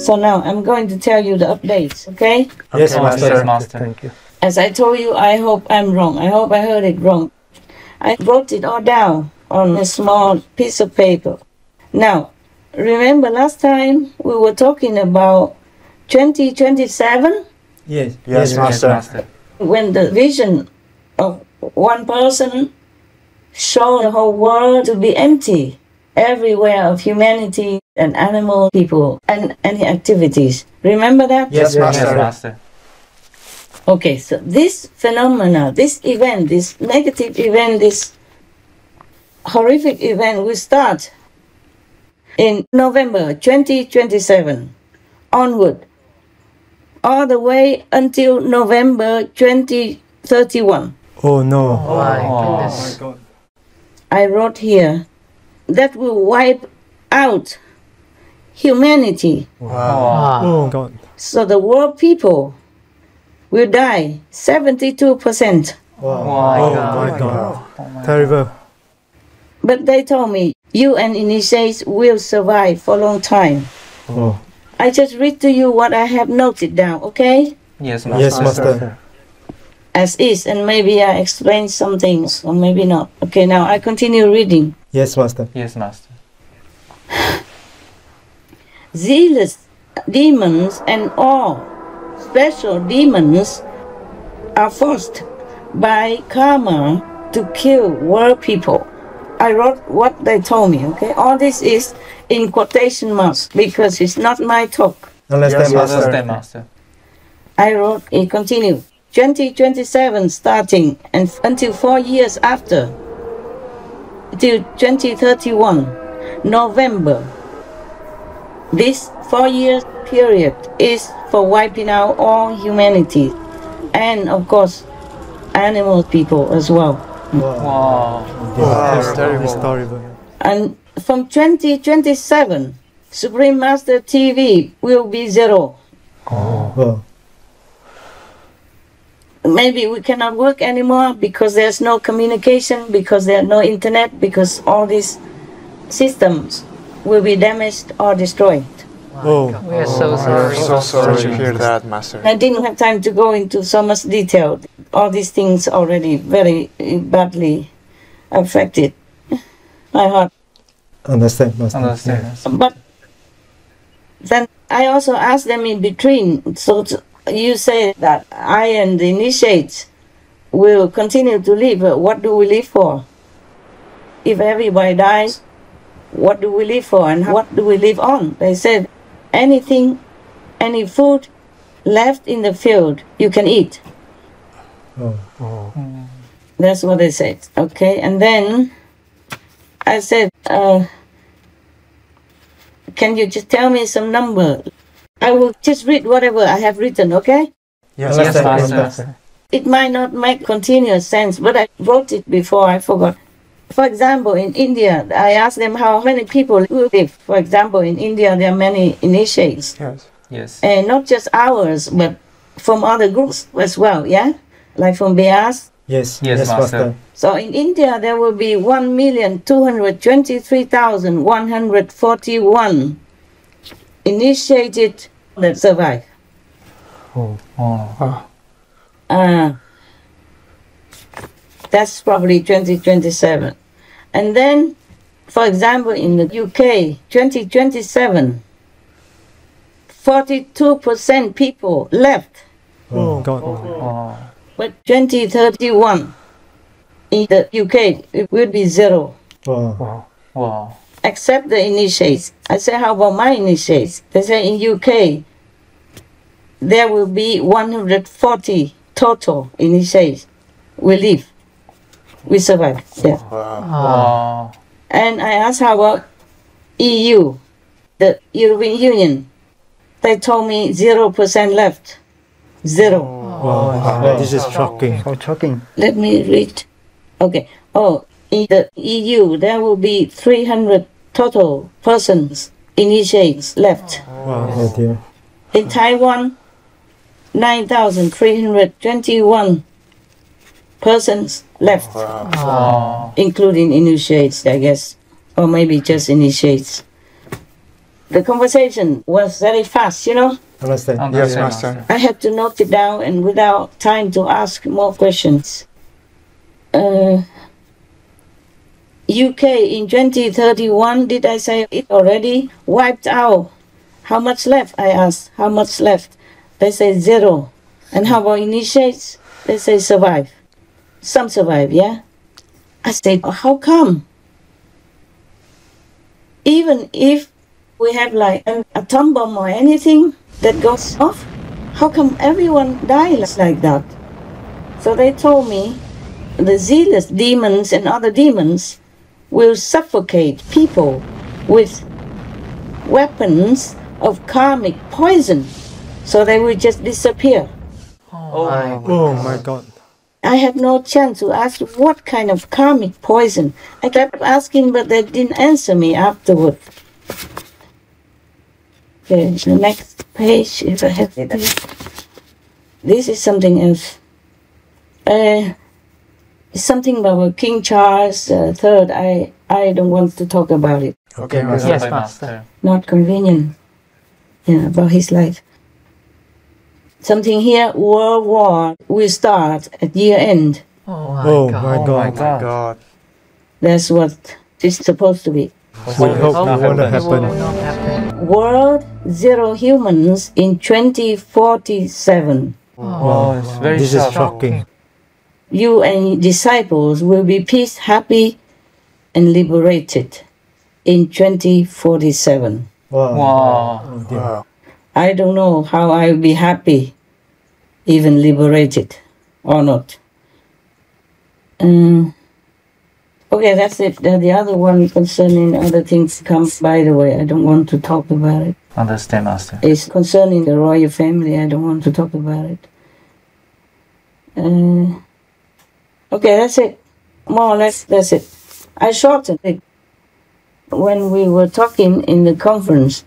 So now I'm going to tell you the updates, okay? Yes, Master. Yes, Master. Thank you. As I told you, I hope I'm wrong. I hope I heard it wrong. I wrote it all down on a small piece of paper. Now, remember last time we were talking about 2027? Yes. Yes, Master. When the vision of one person showed the whole world to be empty, everywhere of humanity and animal people and any activities. Remember that? Yes, Master. Yes, Master. Okay, so this phenomena, this event, this negative event, this horrific event will start in November 2027 onward, all the way until November 2031. Oh no. Oh my goodness. God. I wrote here that will wipe out humanity. Wow. Oh God. So the world people will die 72%. Wow. my Oh my God. Terrible. But they told me you and initiates will survive for a long time. Oh. I just read to you what I have noted down, okay? Yes, Master. Yes, Master. As is, and maybe I explain some things, or maybe not. Okay, now I continue reading. Yes, Master. Yes, Master. Zealous demons and all special demons are forced by karma to kill world people. I wrote what they told me, okay? All this is in quotation marks because it's not my talk. Understand, Yes, Master. Master. Master. I wrote, it continue. 2027 starting and until 4 years after, till 2031, November. This 4 year period is for wiping out all humanity and, of course, animal people as well. Wow. Wow. terrible. It's terrible. And from 2027, Supreme Master TV will be zero. Oh. Maybe we cannot work anymore because there's no communication, because there's no internet, because all these systems will be damaged or destroyed. Oh. We are so sorry. So sorry to hear that, Master. I didn't have time to go into so much detail. All these things already very badly affected my heart. Understand, Master. Understand. Master. But then I also asked them in between, you say that I and the initiates will continue to live. What do we live for? If everybody dies, what do we live for and what do we live on? They said, anything, any food left in the field, you can eat. Oh. That's what they said. Okay, and then I said, can you just tell me some number? I will just read whatever I have written, okay? Yes, Understand, Master. It might not make continuous sense, but I wrote it before, I forgot. For example, in India, I asked them how many people will live. For example, in India, there are many initiates. Yes. Yes. And not just ours, but from other groups as well, yeah? Like from Beas. Yes. Yes, Master. So in India, there will be 1,223,141 initiated that survive. Oh. That's probably 2027. And then, for example, in the UK, 2027, 42% people left. Oh God. Wow. But 2031, in the UK, it will be zero, Wow. Wow. except the initiates. I say, how about my initiates? They say in UK, there will be 140 total initiates will live. We survive. Yeah. Wow. And I asked how about EU, the European Union. They told me 0% left. Zero. Wow. This is shocking. So shocking. Let me read. Okay. Oh, in the EU, there will be 300 total persons, initiates left. Wow. Oh dear. In Taiwan, 9,321 persons left, Wow. including initiates, I guess, or maybe just initiates. The conversation was very fast, you know. Understand? Yes, Understand, Master. I had to note it down and without time to ask more questions. UK in 2031, did I say it already? Wiped out. How much left? I asked. How much left? They say 0. And how about initiates? They say survive. Some survive, yeah? I said, how come? Even if we have like an atom bomb or anything that goes off, how come everyone dies like that? So they told me the zealous demons and other demons will suffocate people with weapons of karmic poison, so they will just disappear. Oh my God. I had no chance to ask what kind of karmic poison. I kept asking, but they didn't answer me afterward. Okay, the next page, if I have it. This is something else. It's something about King Charles III. I don't want to talk about it. Okay, Master. Yes, Master. Not convenient. Yeah, about his life. Something here, World War will start at year end. Oh my Oh my God. God. God. That's what it's supposed to be. We hope it won't It will happen. not happen. World Zero Humans in 2047. Oh, it's very This is shocking. shocking. You and disciples will be peace, happy, and liberated in 2047. Wow. Wow. Oh, dear. Wow. I don't know how I'll be happy, even liberated or not. Okay, that's it. The other one concerning other things comes, by the way, I don't want to talk about it. Understand, Master. It's concerning the royal family, I don't want to talk about it. Okay, that's it. More or less, that's it. I shortened it. When we were talking in the conference,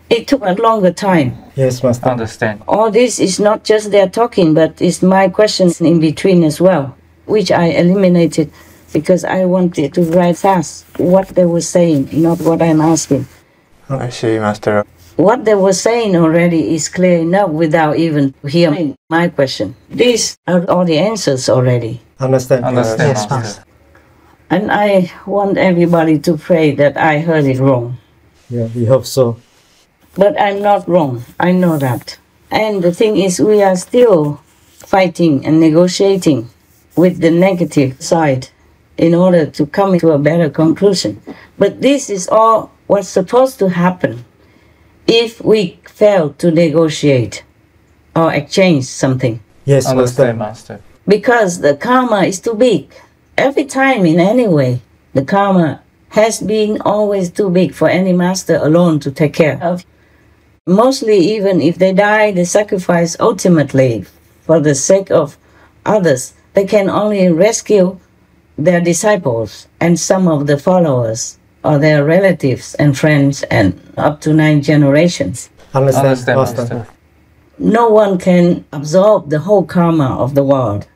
it took a longer time. Yes, Master. Understand. All this is not just their talking, but it's my questions in between as well, which I eliminated because I wanted to write fast what they were saying, not what I'm asking. I see, Master. What they were saying already is clear enough without even hearing my question. These are all the answers already. Understand? Understand, Yes, Master. And I want everybody to pray that I heard it wrong. Yeah, we hope so. But I'm not wrong. I know that. And the thing is, we are still fighting and negotiating with the negative side in order to come to a better conclusion. But this is all what's supposed to happen if we fail to negotiate or exchange something. Yes, Understand, Master. Master. Because the karma is too big. Every time in any way, the karma has been always too big for any master alone to take care of. Mostly, even if they die, they sacrifice ultimately for the sake of others. They can only rescue their disciples and some of the followers or their relatives and friends and up to 9 generations. Understand, Understand, Master. Master. No one can absorb the whole karma of the world.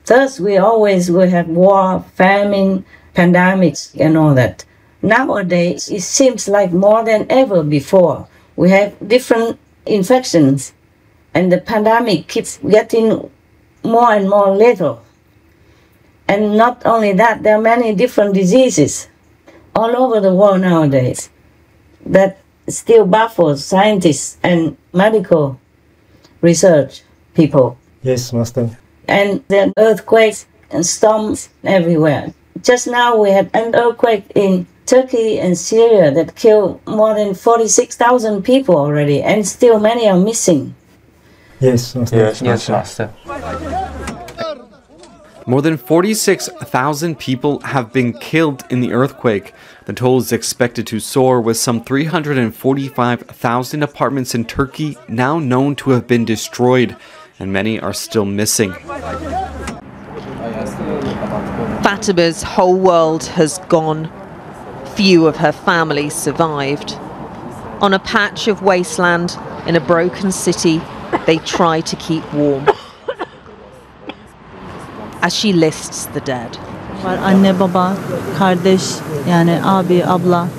Thus, we always will have war, famine, pandemics, and all that. Nowadays, it seems like more than ever before, we have different infections, and the pandemic keeps getting more and more lethal. And not only that, there are many different diseases all over the world nowadays that still baffles scientists and medical research people. Yes, Master. And there are earthquakes and storms everywhere. Just now we had an earthquake in Turkey and Syria that killed more than 46,000 people already, and still many are missing. Yes, Master. Yes, Yes, Master. Master. More than 46,000 people have been killed in the earthquake. The toll is expected to soar, with some 345,000 apartments in Turkey now known to have been destroyed, and many are still missing. Fatima's whole world has gone. Few of her family survived. On a patch of wasteland in a broken city, they try to keep warm. As she lists the dead. Var anne baba, kardeş, yani abi, abla.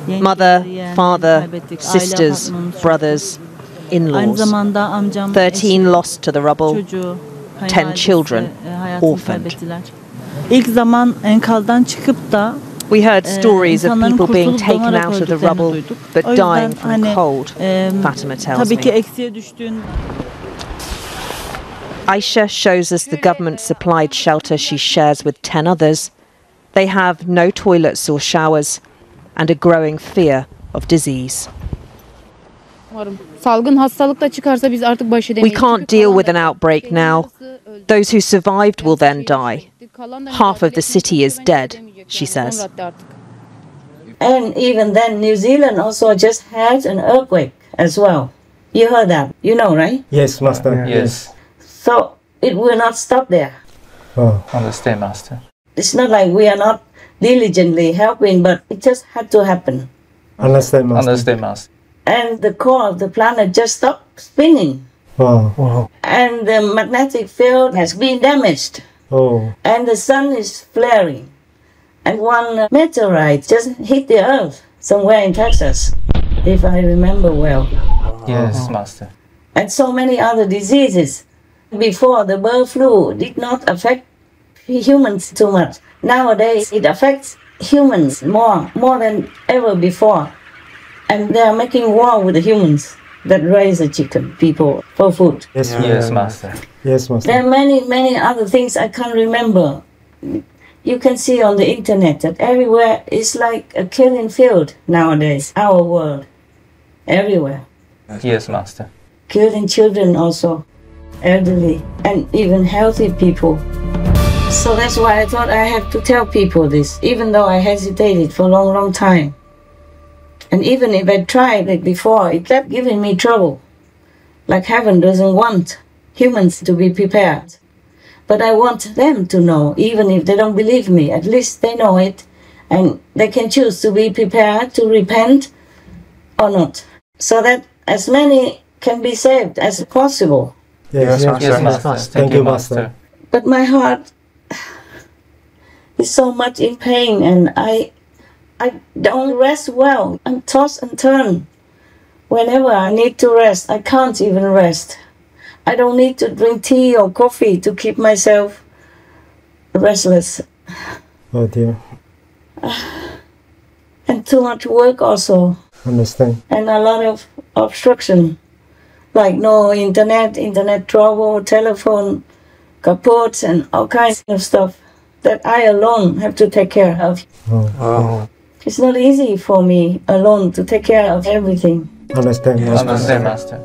Mother, father, sisters, brothers, in-laws. 13 lost to the rubble, 10 children orphaned. İlk zaman enkazdan çıkıp da We heard stories of people being taken out of the rubble but dying from cold, Fatima tells tabii ki me. eksiye düştüğün Aisha shows us the government-supplied shelter she shares with 10 others. They have no toilets or showers and a growing fear of disease. Salgın hastalık da çıkarsa biz artık baş We edemeyiz. can't deal with an outbreak now. Those who survived will then die. Half of the city is dead, she says. And even then, New Zealand also just had an earthquake as well. You heard that, you know, right? Yes, Master. Yes. So it will not stop there. Oh, Understand, Master. It's not like we are not diligently helping, but it just had to happen. understand, Master. Understand, Master. And the core of the planet just stopped spinning. Wow. Wow. And the magnetic field has been damaged. Oh, And the sun is flaring. And one meteorite just hit the earth somewhere in Texas, if I remember well. Yes, Master. And so many other diseases. Before, the bird flu did not affect humans too much. Nowadays, it affects humans more than ever before. And they are making war with the humans that raise the chicken people for food. yes, Yes, Master. Yes, Master. There are many other things I can't remember. You can see on the internet that everywhere is like a killing field nowadays, our world. Everywhere. Yes, Master. Killing children also, elderly, and even healthy people. So that's why I thought I have to tell people this, even though I hesitated for a long time. And even if I tried it before, it kept giving me trouble. Like heaven doesn't want humans to be prepared. But I want them to know, even if they don't believe me, at least they know it. And they can choose to be prepared, to repent or not. So that as many can be saved as possible. Yes, Yes, Yes, Master. Master. Thank you, Master. But my heart is so much in pain, and I don't rest well. I'm tossed and turned. Whenever I need to rest, I can't even rest. I don't need to drink tea or coffee to keep myself restless. Oh dear. And too much work also, Understand. and a lot of obstruction. Like no internet trouble, telephone kaputs, and all kinds of stuff that I alone have to take care of. Oh, Wow. It's not easy for me alone to take care of everything. understand, Master. Understand, Master.